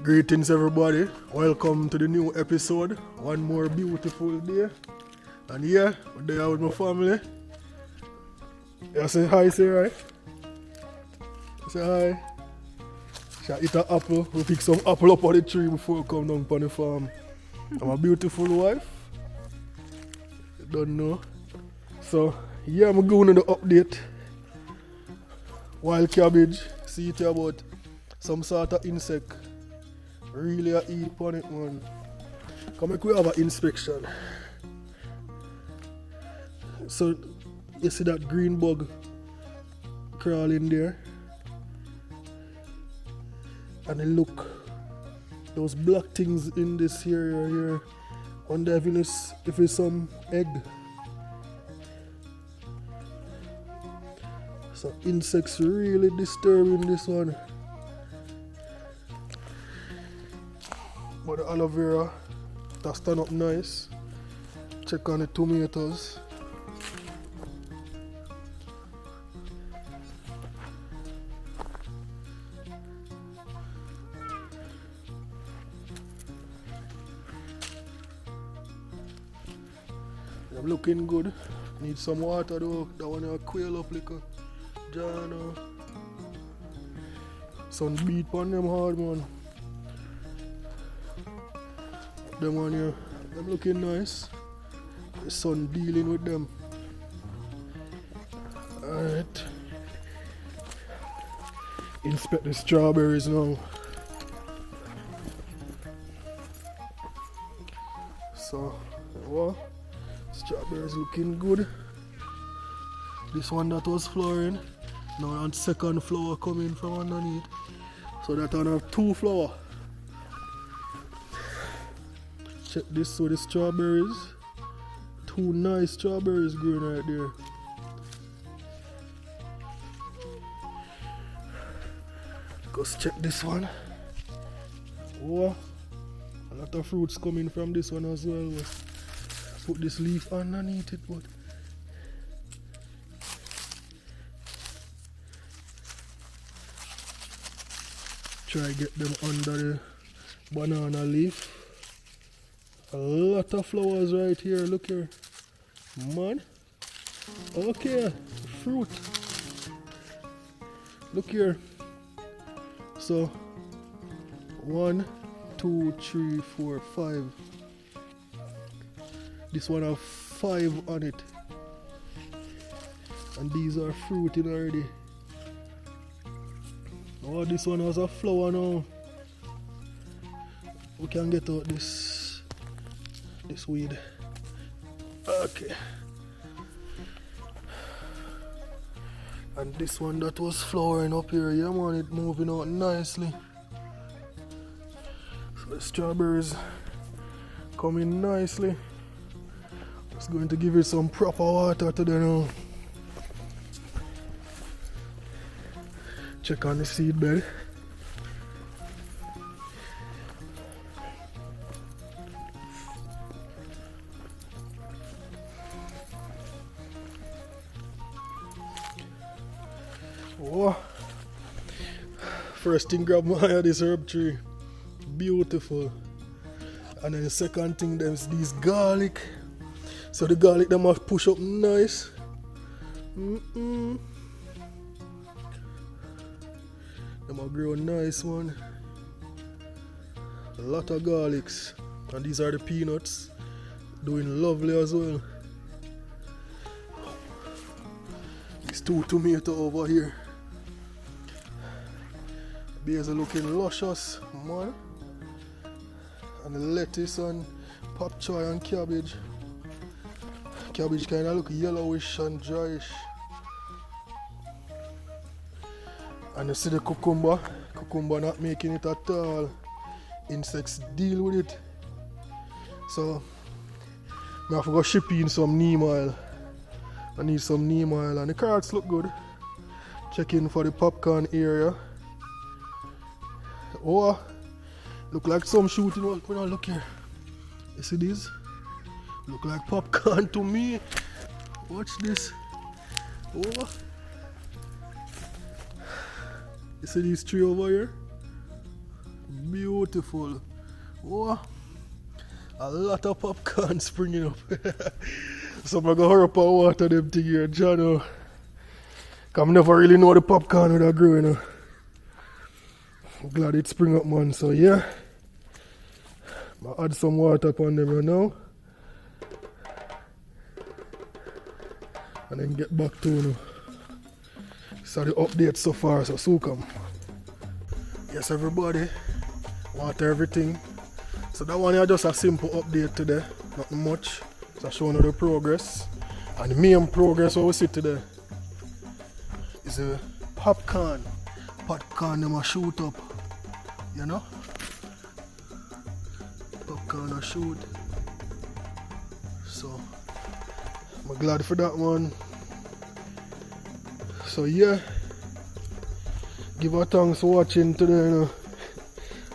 Greetings everybody, welcome to the new episode. One more beautiful day. And yeah, we're there with my family. You say hi, say right? Say hi. Shall eat an apple. We pick some apple up on the tree before we come down on the farm. I'm a beautiful wife. You don't know. So yeah, I'm going on the update. Wild cabbage, see it about some sort of insect. Really a eat upon it, man. Come make we have an inspection. So you see that green bug crawling there? And then look, those black things in this area here. Wonder if it's some egg. So insects really disturbing this one. But the aloe vera that stand up nice. Check on the tomatoes. I'm looking good. Need some water though. That one will quail up like a Jano. Sun beat on them hard, man. Them one here, them looking nice. The sun dealing with them. Alright. Inspect the strawberries now. So, well, strawberries looking good. This one that was flowering, now on second flower coming from underneath. So that one have two flowers. Check this with the strawberries. Two nice strawberries growing right there. Let's check this one. Oh, a lot of fruits coming from this one as well. Put this leaf underneath it, but try get them under the banana leaf. A lot of flowers right here, look here. Man. Okay, fruit. Look here. So 1, 2, 3, 4, 5. This one have 5 on it. And these are fruiting already. Oh, this one has a flower now. We can get out this weed. Okay. And this one that was flowering up here, yeah man, it moving out nicely. So the strawberries coming nicely. Just going to give it some proper water today now. Check on the seed bed. Oh. First thing grab my eye, this herb tree. Beautiful. And then the second thing, there's these garlic. So the garlic them must push up nice. Them will grow nice, one. A lot of garlics. And these are the peanuts. Doing lovely as well. These 2 tomatoes over here. Basil looking luscious, man. And the lettuce and pop choy and cabbage. Cabbage kind of look yellowish and dryish. And you see the cucumber. Cucumber not making it at all. Insects deal with it. So I have to go ship in some neem oil. I need some neem oil. And the carrots look good. Checking for the popcorn area. Oh, look like some shooting. Look here. You see this? Look like popcorn to me. Watch this. Oh. You see these 3 over here? Beautiful. Oh, a lot of popcorn springing up. So I'm gonna hurry up and water them thing here, John. Cause I never really know the popcorn would grow, you know. I'm glad it spring up, man. So yeah, I'll add some water upon them right now. And then get back to, you know. So the update so far, so come. Yes, everybody, water everything. So that one is just a simple update today, nothing much. So showing you the progress. And the main progress what we see today is a popcorn. Popcorn them a shoot up, you know? Popcorn a shoot. So I'm glad for that one. So yeah, give a thanks for watching today, you know.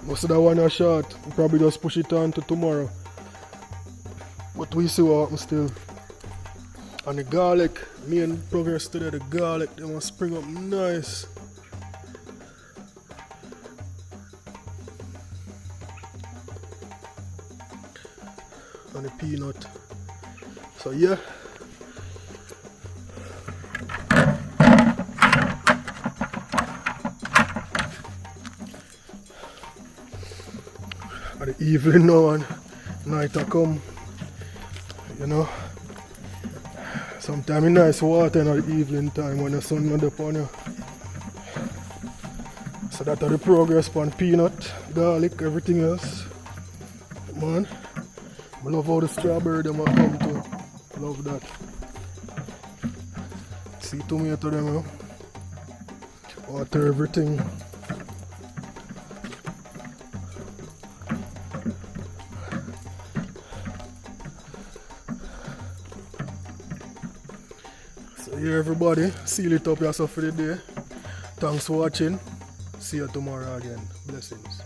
Most of that one are short. We'll probably just push it on to tomorrow. But we see what happens still. And the garlic, main progress today, the garlic, they must spring up nice. And the peanut. So yeah. And the evening now and night I come, you know. Sometimes it's nice water in the evening time when the sun not upon you. So that's the progress on peanut, garlic, everything else. Man, I love how the strawberry them are come to. Love that. See tomato them, you know. Water everything. So yeah, everybody, seal it up yourself for the day. Thanks for watching. See you tomorrow again. Blessings.